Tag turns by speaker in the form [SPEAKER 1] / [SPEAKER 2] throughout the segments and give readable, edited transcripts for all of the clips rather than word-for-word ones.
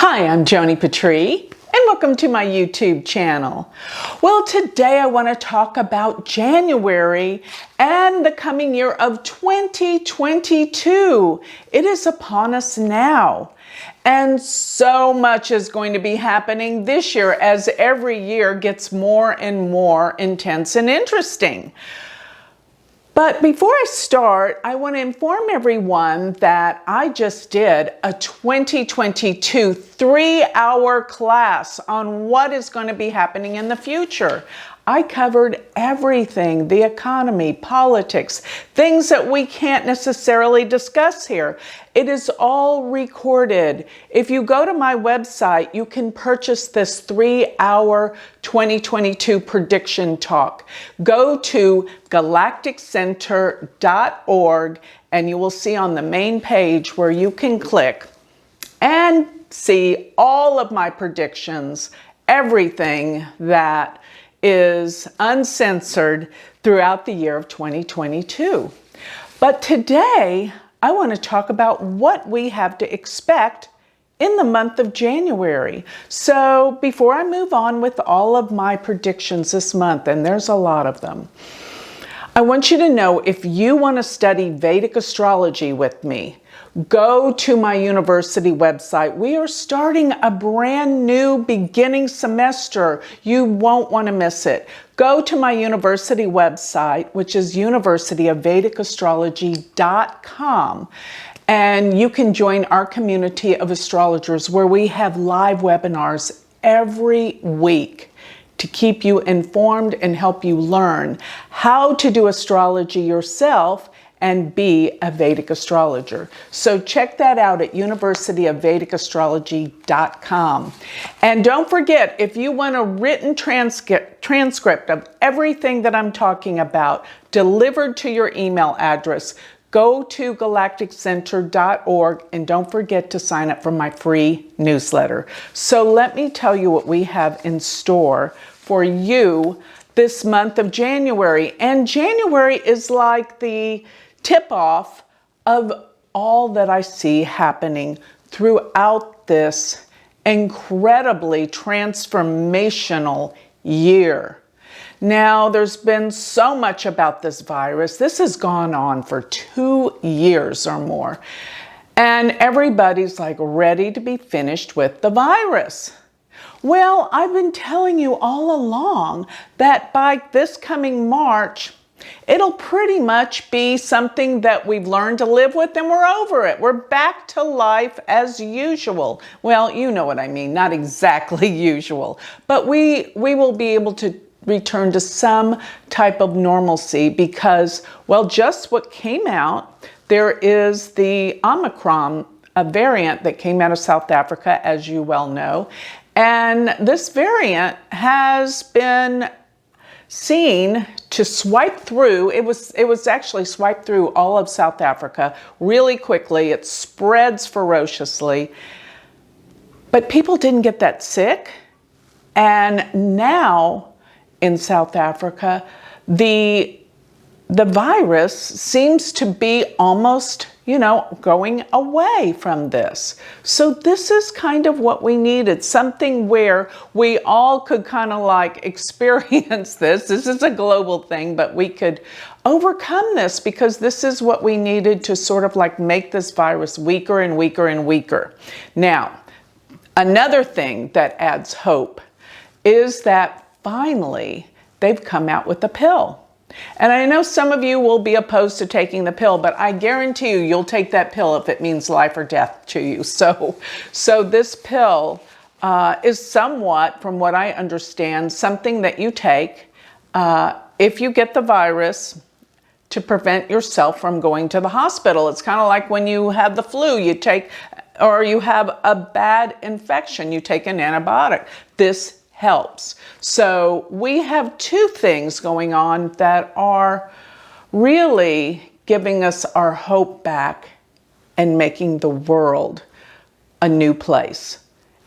[SPEAKER 1] Hi, I'm Joni Patry, and welcome to my YouTube channel. Well, today I want to talk about January and the coming year of 2022. It is upon us now. And so much is going to be happening this year as every year gets more and more intense and interesting. But before I start, I want to inform everyone that I just did a 2022 3-hour class on what is going to be happening in the future. I covered everything, the economy, politics, things that we can't necessarily discuss here. It is all recorded. If you go to my website, you can purchase this 3-hour 2022 prediction talk. Go to galacticcenter.org and you will see on the main page where you can click and see all of my predictions, everything that is uncensored throughout the year of 2022. But today, I want to talk about what we have to expect in the month of January. So before I move on with all of my predictions this month, and there's a lot of them, I want you to know if you want to study Vedic astrology with me, go to my university website. We are starting a brand new beginning semester. You won't want to miss it. Go to my university website, which is universityofvedicastrology.com. And you can join our community of astrologers where we have live webinars every week to keep you informed and help you learn how to do astrology yourself and be a Vedic astrologer. So check that out at universityofvedicastrology.com. And don't forget, if you want a written transcript of everything that I'm talking about delivered to your email address, go to galacticcenter.org and don't forget to sign up for my free newsletter. So let me tell you what we have in store for you this month of January. And January is like the tip-off of all that I see happening throughout this incredibly transformational year. Now, there's been so much about this virus. This has gone on for 2 years or more. And everybody's like ready to be finished with the virus. Well, I've been telling you all along that by this coming March, it'll pretty much be something that we've learned to live with and we're over it. We're back to life as usual. Well, you know what I mean, not exactly usual, but we will be able to return to some type of normalcy because, well, just what came out, there is the Omicron variant that came out of South Africa, as you well know. And this variant has been seen to swipe through. It was actually swiped through all of South Africa really quickly. It spreads ferociously. But people didn't get that sick. And now in South Africa, the virus seems to be almost, going away from this. So this is kind of what we needed, something where we all could kind of like experience this. This is a global thing, but we could overcome this because this is what we needed to sort of like make this virus weaker and weaker and weaker. Now, another thing that adds hope is that finally they've come out with a pill. And I know some of you will be opposed to taking the pill, but I guarantee you'll take that pill if it means life or death to you. So this pill is somewhat, from what I understand, something that you take if you get the virus to prevent yourself from going to the hospital. It's kind of like when you have the flu, you take, or you have a bad infection, you take an antibiotic. This helps. So we have two things going on that are really giving us our hope back and making the world a new place.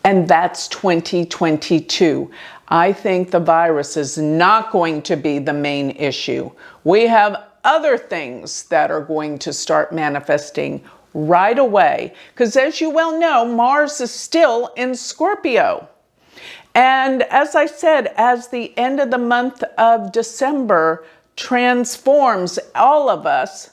[SPEAKER 1] And that's 2022. I think the virus is not going to be the main issue. We have other things that are going to start manifesting right away. Because as you well know, Mars is still in Scorpio. And as I said, as the end of the month of December transforms all of us,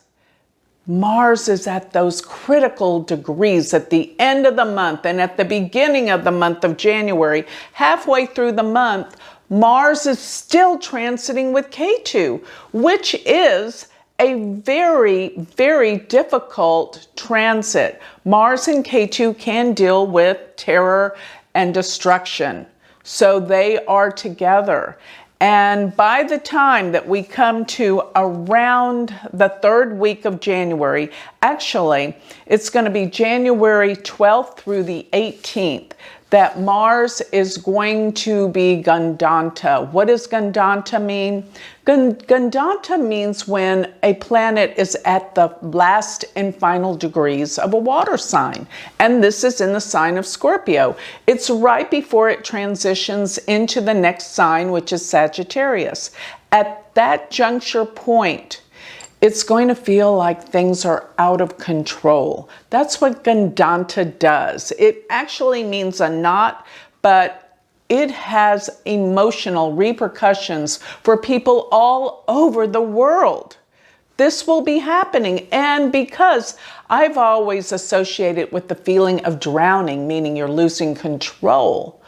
[SPEAKER 1] Mars is at those critical degrees at the end of the month and at the beginning of the month of January. Halfway through the month, Mars is still transiting with Ketu, which is a very, very difficult transit. Mars and Ketu can deal with terror and destruction, so they are together. And by the time that we come to around the third week of January, actually, it's going to be January 12th through the 18th, that Mars is going to be Gandanta. What does Gandanta mean? Gandanta means when a planet is at the last and final degrees of a water sign. And this is in the sign of Scorpio. It's right before it transitions into the next sign, which is Sagittarius. At that juncture point, it's going to feel like things are out of control. That's what Gandanta does. It actually means a knot, but it has emotional repercussions for people all over the world. This will be happening. And because I've always associated with the feeling of drowning, meaning you're losing control,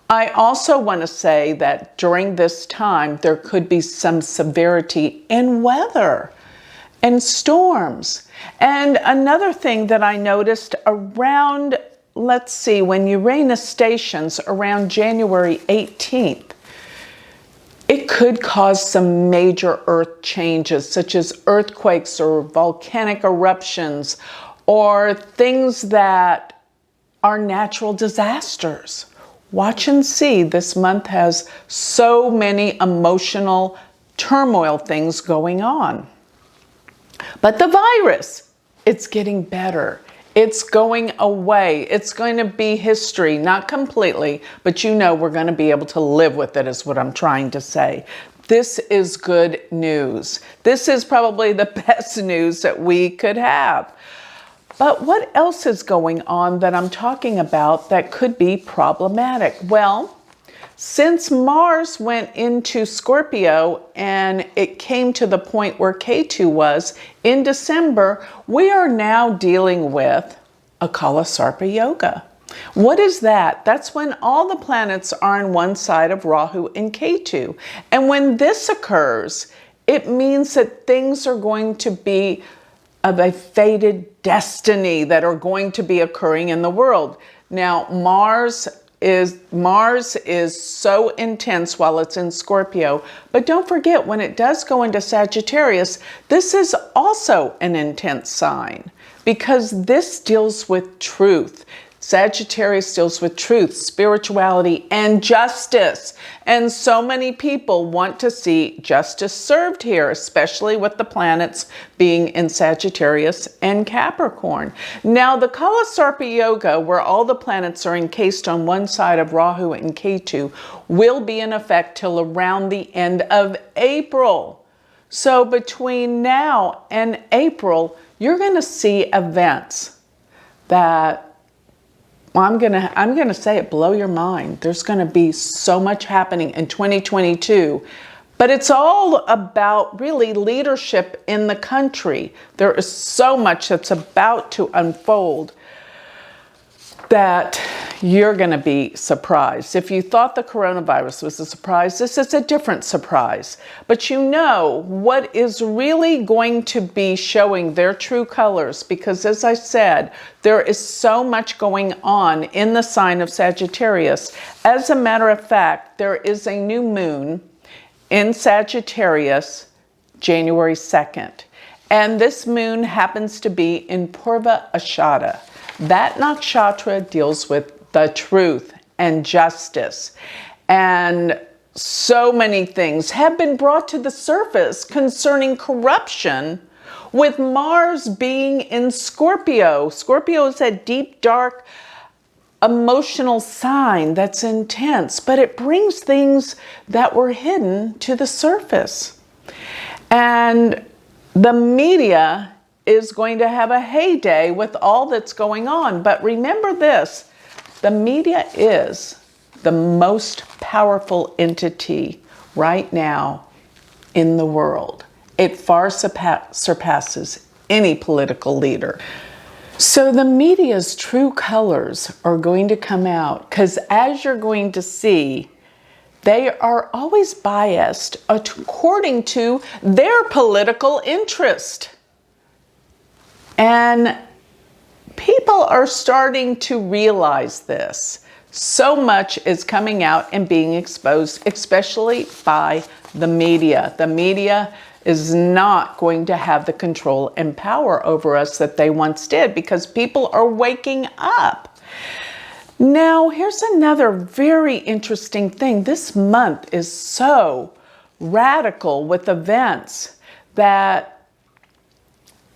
[SPEAKER 1] I also want to say that during this time, there could be some severity in weather and storms. And another thing that I noticed around, let's see, when Uranus stations around January 18th, it could cause some major earth changes, such as earthquakes or volcanic eruptions, or things that are natural disasters. Watch and see. This month has so many emotional turmoil things going on. But the virus, it's getting better. It's going away. It's going to be history, not completely, but you know we're going to be able to live with it is what I'm trying to say. This is good news. This is probably the best news that we could have. But what else is going on that I'm talking about that could be problematic? Well, since Mars went into Scorpio and it came to the point where Ketu was in December, we are now dealing with a Kala Sarpa Yoga. What is that? That's when all the planets are on one side of Rahu and Ketu. And when this occurs, it means that things are going to be of a fated destiny that are going to be occurring in the world. Now, Mars is so intense while it's in Scorpio, but don't forget when it does go into Sagittarius, this is also an intense sign because this deals with truth. Sagittarius deals with truth, spirituality, and justice. And so many people want to see justice served here, especially with the planets being in Sagittarius and Capricorn. Now, the Kala Sarpa Yoga, where all the planets are encased on one side of Rahu and Ketu, will be in effect till around the end of April. So between now and April, you're going to see events that I'm gonna say it, blow your mind. There's gonna be so much happening in 2022, but it's all about really leadership in the country. There is so much that's about to unfold that you're gonna be surprised. If you thought the coronavirus was a surprise, this is a different surprise. But you know what is really going to be showing their true colors, because as I said, there is so much going on in the sign of Sagittarius. As a matter of fact, there is a new moon in Sagittarius, January 2nd. And this moon happens to be in Purva Ashada. That nakshatra deals with the truth and justice. And so many things have been brought to the surface concerning corruption with Mars being in Scorpio. Scorpio is a deep, dark, emotional sign that's intense, but it brings things that were hidden to the surface. And the media is going to have a heyday with all that's going on. But remember this, the media is the most powerful entity right now in the world. It far surpasses any political leader. So the media's true colors are going to come out, because as you're going to see, they are always biased according to their political interest. And people are starting to realize this. So much is coming out and being exposed, especially by the media. The media is not going to have the control and power over us that they once did, because people are waking up. Now, here's another very interesting thing. This month is so radical with events that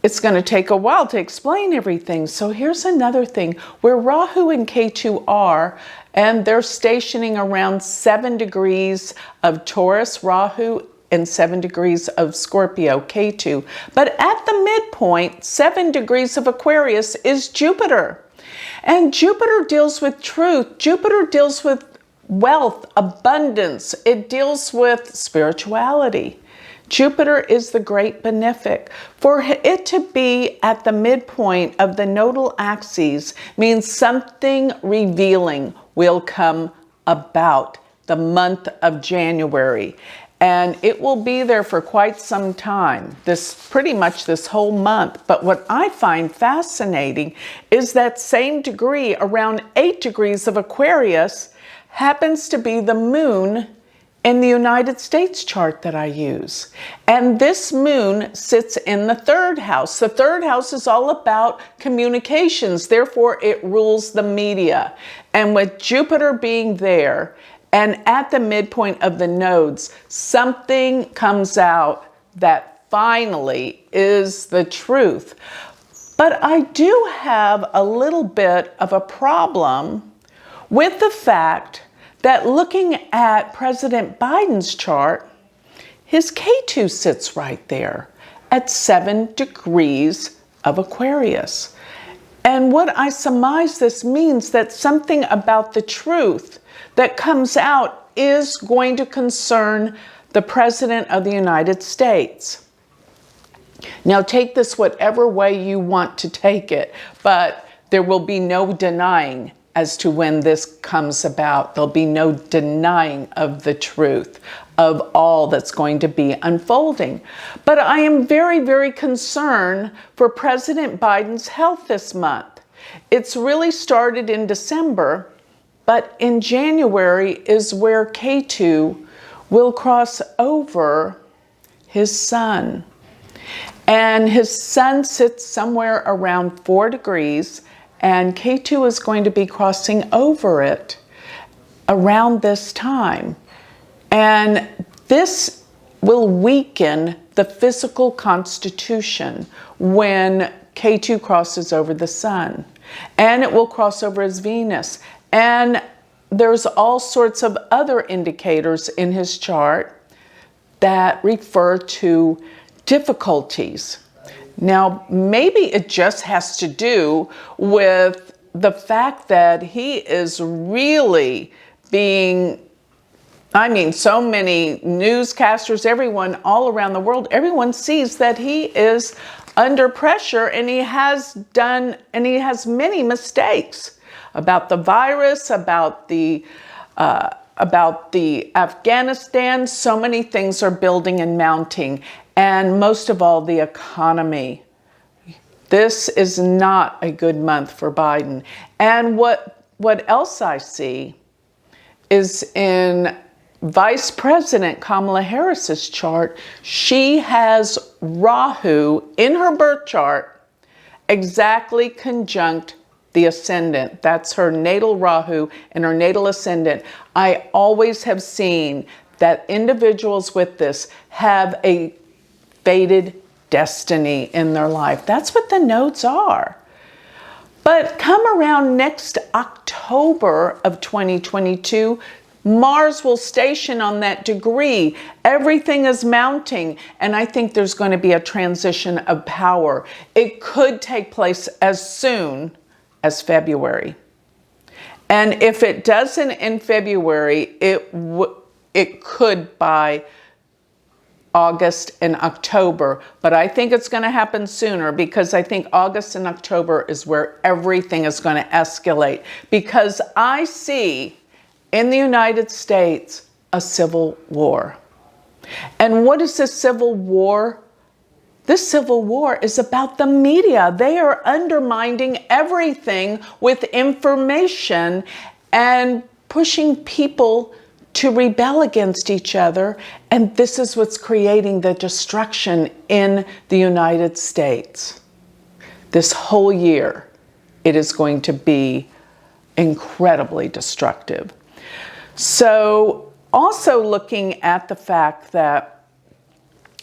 [SPEAKER 1] it's going to take a while to explain everything. So here's another thing where Rahu and Ketu are, and they're stationing around 7 degrees of Taurus, Rahu, and 7 degrees of Scorpio, Ketu. But at the midpoint, 7 degrees of Aquarius is Jupiter. And Jupiter deals with truth. Jupiter deals with wealth, abundance. It deals with spirituality. Jupiter is the great benefic. For it to be at the midpoint of the nodal axes means something revealing will come about the month of January. And it will be there for quite some time, pretty much this whole month. But what I find fascinating is that same degree, around 8 degrees of Aquarius, happens to be the moon in the United States chart that I use. And this moon sits in the 3rd house. The 3rd house is all about communications. Therefore, it rules the media. And with Jupiter being there, and at the midpoint of the nodes, something comes out that finally is the truth. But I do have a little bit of a problem with the fact that looking at President Biden's chart, his Ketu sits right there at 7 degrees of Aquarius. And what I surmise this means that something about the truth that comes out is going to concern the President of the United States. Now take this whatever way you want to take it, but there will be no denying as to when this comes about. There'll be no denying of the truth of all that's going to be unfolding. But I am very, very concerned for President Biden's health this month. It's really started in December, but in January is where Ketu will cross over his sun. And his sun sits somewhere around 4 degrees, and Ketu is going to be crossing over it around this time. And this will weaken the physical constitution when Ketu crosses over the sun. And it will cross over his Venus. And there's all sorts of other indicators in his chart that refer to difficulties. Now, maybe it just has to do with the fact that he is really being, so many newscasters, everyone all around the world, everyone sees that he is under pressure, and he has many mistakes about the virus, about the Afghanistan. So many things are building and mounting, and most of all, the economy. This is not a good month for Biden. And what else I see is in Vice President Kamala Harris's chart, she has Rahu in her birth chart exactly conjunct the ascendant. That's her natal Rahu and her natal ascendant. I always have seen that individuals with this have a fated destiny in their life. That's what the nodes are. But come around next October of 2022, Mars will station on that degree. Everything is mounting, and I think there's going to be a transition of power. It could take place as soon as February. And if it doesn't in February, it could by August and October, but I think it's going to happen sooner, because I think August and October is where everything is going to escalate, because I see in the United States a civil war. And what is this civil war? This civil war is about the media. They are undermining everything with information and pushing people to rebel against each other. And this is what's creating the destruction in the United States. This whole year, it is going to be incredibly destructive. So also looking at the fact that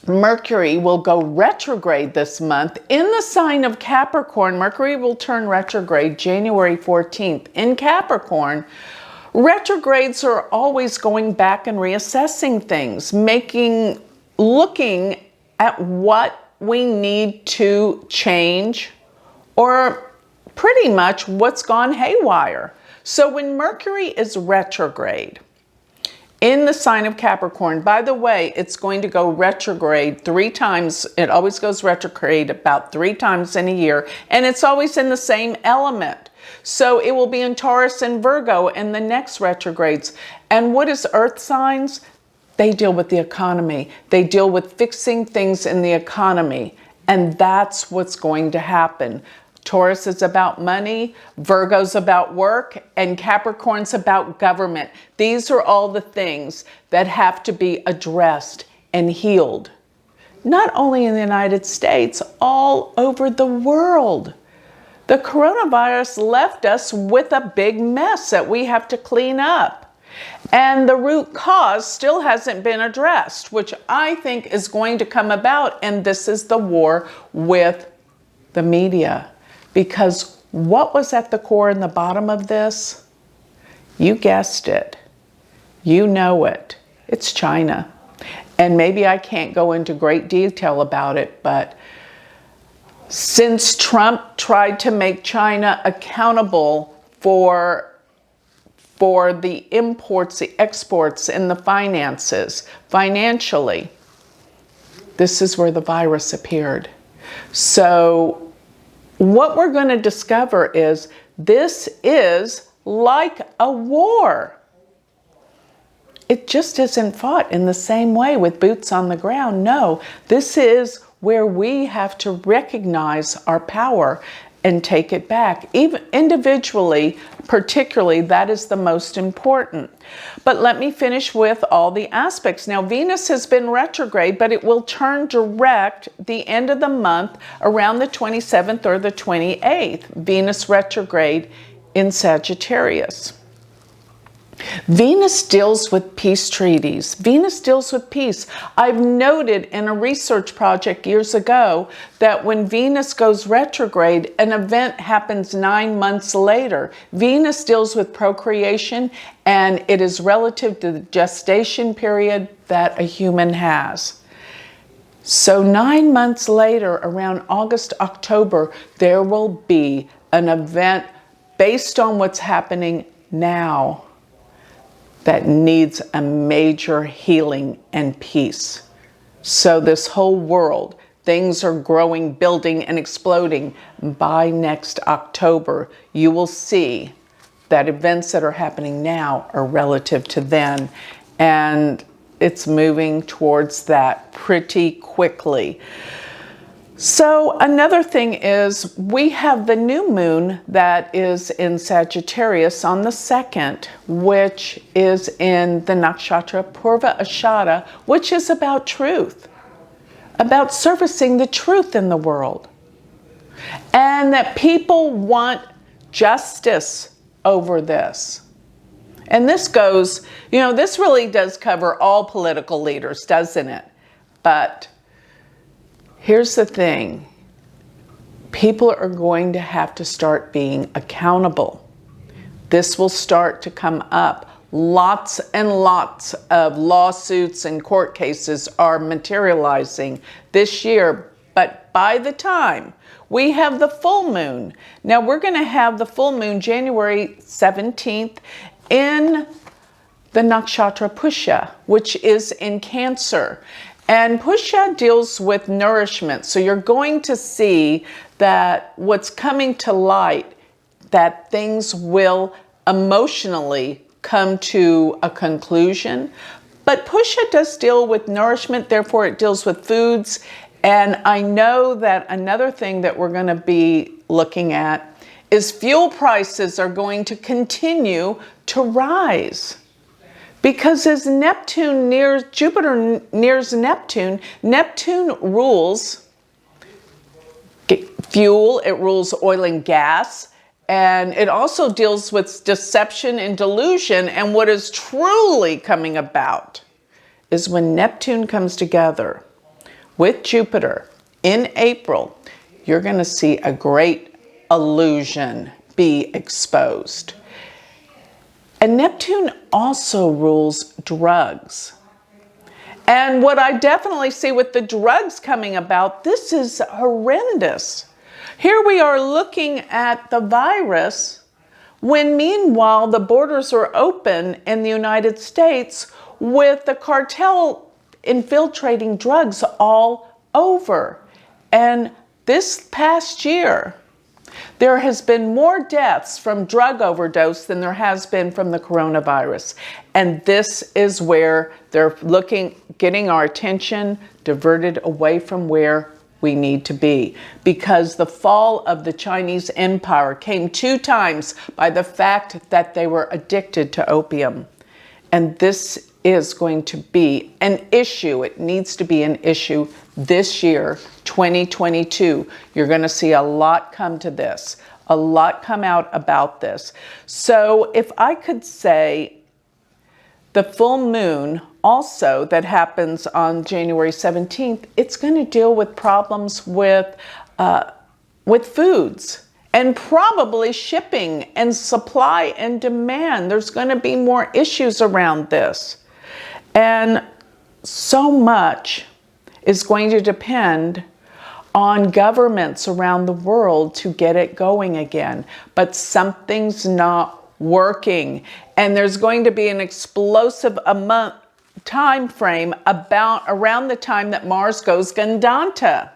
[SPEAKER 1] Mercury will go retrograde this month in the sign of Capricorn. Mercury will turn retrograde January 14th in Capricorn. Retrogrades are always going back and reassessing things, looking at what we need to change, or pretty much what's gone haywire. So when Mercury is retrograde in the sign of Capricorn, by the way, it's going to go retrograde 3 times. It always goes retrograde about 3 times in a year, and it's always in the same element. So it will be in Taurus and Virgo in the next retrogrades. And what is earth signs? They deal with the economy. They deal with fixing things in the economy. And that's what's going to happen. Taurus is about money, Virgo's about work, and Capricorn's about government. These are all the things that have to be addressed and healed. Not only in the United States, all over the world. The coronavirus left us with a big mess that we have to clean up. And the root cause still hasn't been addressed, which I think is going to come about. And this is the war with the media. Because what was at the core and the bottom of this? You guessed it. You know it. It's China. And maybe I can't go into great detail about it, but since Trump tried to make China accountable for the imports, the exports, and the finances, financially, this is where the virus appeared. So what we're going to discover is this is like a war. It just isn't fought in the same way with boots on the ground. No, this is where we have to recognize our power and take it back. Even individually, particularly, that is the most important. But let me finish with all the aspects. Now, Venus has been retrograde, but it will turn direct the end of the month around the 27th or the 28th. Venus retrograde in Sagittarius. Venus deals with peace treaties. Venus deals with peace. I've noted in a research project years ago that when Venus goes retrograde, an event happens 9 months later. Venus deals with procreation, and it is relative to the gestation period that a human has. So 9 months later, around August, October, there will be an event based on what's happening now that needs a major healing and peace. So this whole world, things are growing, building, and exploding. By next October, you will see that events that are happening now are relative to then. And it's moving towards that pretty quickly. So another thing is we have the new moon that is in Sagittarius on the 2nd, which is in the nakshatra Purva Ashada, which is about truth, about servicing the truth in the world. And that people want justice over this. And this goes, this really does cover all political leaders, doesn't it? But here's the thing. People are going to have to start being accountable. This will start to come up lots and lots of lawsuits and court cases are materializing this year. But by the time we have the full moon, now we're going to have the full moon January 17th in the nakshatra Pusha, which is in Cancer. And Pusha deals with nourishment. So you're going to see that what's coming to light, that things will emotionally come to a conclusion. But Pusha does deal with nourishment, therefore it deals with foods. And I know that another thing that we're going to be looking at is fuel prices are going to continue to rise. Because as Neptune nears, Jupiter nears Neptune, Neptune rules fuel, it rules oil and gas, and it also deals with deception and delusion. And what is truly coming about is when Neptune comes together with Jupiter in April, you're going to see a great illusion be exposed. And Neptune also rules drugs. And what I definitely see with the drugs coming about, this is horrendous. Here we are looking at the virus when meanwhile the borders are open in the United States with the cartel infiltrating drugs all over. And this past year, there has been more deaths from drug overdose than there has been from the coronavirus. And this is where they're getting our attention diverted away from where we need to be. Because the fall of the Chinese empire came 2 times by the fact that they were addicted to opium. And this is going to be an issue. It needs to be an issue this year, 2022. You're going to see a lot come to this, a lot come out about this. So if I could say the full moon also that happens on January 17th, it's going to deal with problems with foods and probably shipping and supply and demand. There's going to be more issues around this. And so much is going to depend on governments around the world to get it going again. But something's not working. And there's going to be an explosive time frame around the time that Mars goes Gandanta,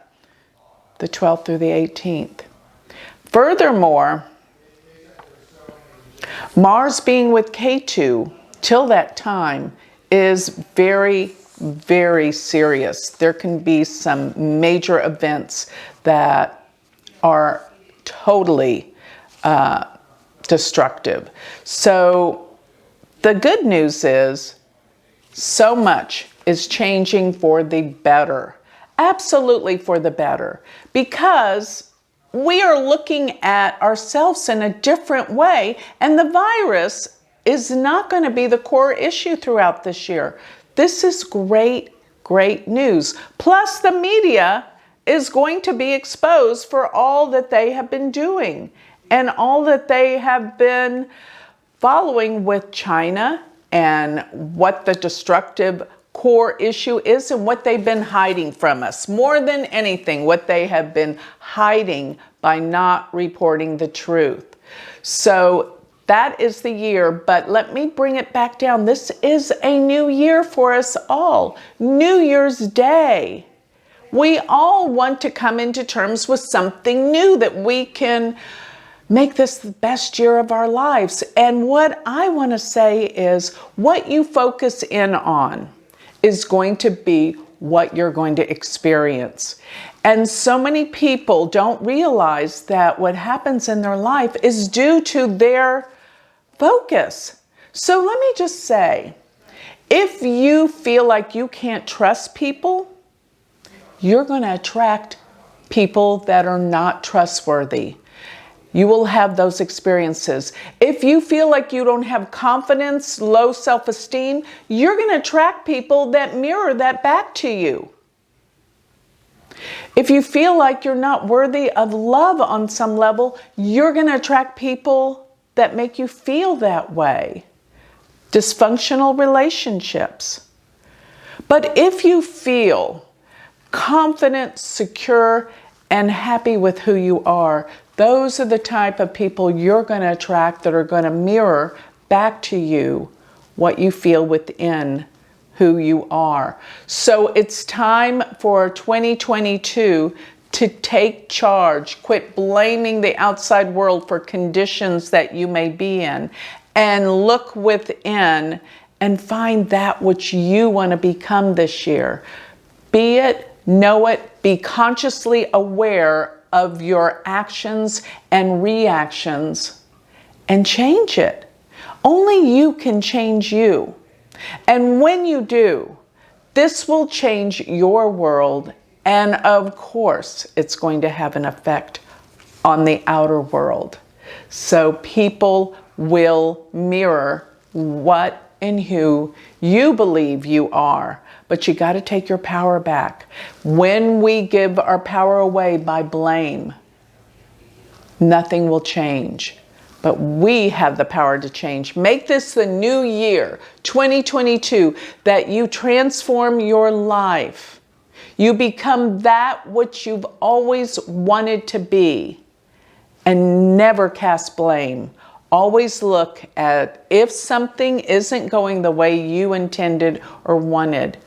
[SPEAKER 1] the 12th through the 18th. Furthermore, Mars being with Ketu till that time is very, very serious. There can be some major events that are totally destructive. So the good news is so much is changing for the better. Absolutely for the better. Because we are looking at ourselves in a different way, and the virus is not going to be the core issue throughout this year. This is great, great news. Plus, the media is going to be exposed for all that they have been doing and all that they have been following with China and what the destructive core issue is and what they've been hiding from us. More than anything, what they have been hiding by not reporting the truth. So that is the year, but let me bring it back down. This is a new year for us all. New Year's Day. We all want to come into terms with something new that we can make this the best year of our lives. And what I want to say is what you focus in on is going to be what you're going to experience. And so many people don't realize that what happens in their life is due to their focus. So let me just say, if you feel like you can't trust people, you're going to attract people that are not trustworthy. You will have those experiences. If you feel like you don't have confidence, low self-esteem, you're going to attract people that mirror that back to you. If you feel like you're not worthy of love on some level, you're going to attract people that make you feel that way. dysfunctional relationships. But if you feel confident, secure, and happy with who you are, those are the type of people you're going to attract that are going to mirror back to you what you feel within who you are. So it's time for 2022 to take charge. Quit blaming the outside world for conditions that you may be in, and look within and find that which you want to become this year. Be it, know it, be consciously aware of your actions and reactions, and change it. Only you can change you. And when you do, this will change your world, and of course, it's going to have an effect on the outer world. So people will mirror what and who you believe you are, but you got to take your power back. When we give our power away by blame, nothing will change. But we have the power to change. Make this the new year, 2022, that you transform your life. You become that which you've always wanted to be, and never cast blame. Always look at if something isn't going the way you intended or wanted.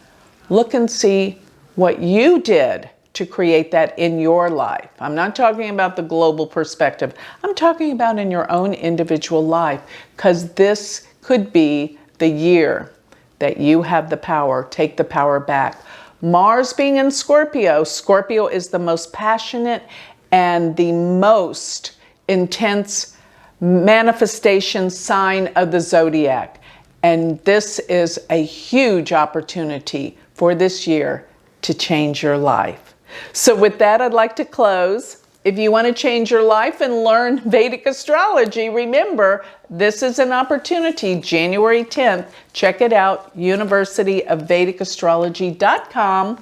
[SPEAKER 1] Look and see what you did to create that in your life. I'm not talking about the global perspective. I'm talking about in your own individual life, because this could be the year that you have the power. Take the power back. Mars being in Scorpio, Scorpio is the most passionate and the most intense manifestation sign of the zodiac. And this is a huge opportunity for this year to change your life. So with that, I'd like to close. If you want to change your life and learn Vedic astrology, remember, this is an opportunity, January 10th. Check it out, University of Vedic Astrology.com.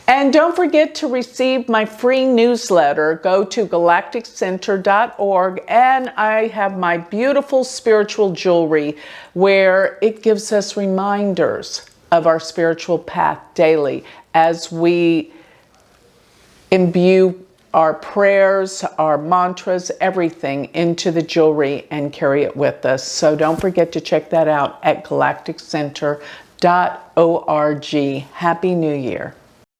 [SPEAKER 1] And don't forget to receive my free newsletter. Go to galacticcenter.org, and I have my beautiful spiritual jewelry where it gives us reminders of our spiritual path daily as we imbue our prayers, our mantras, everything into the jewelry and carry it with us. So don't forget to check that out at galacticcenter.org. Happy New Year.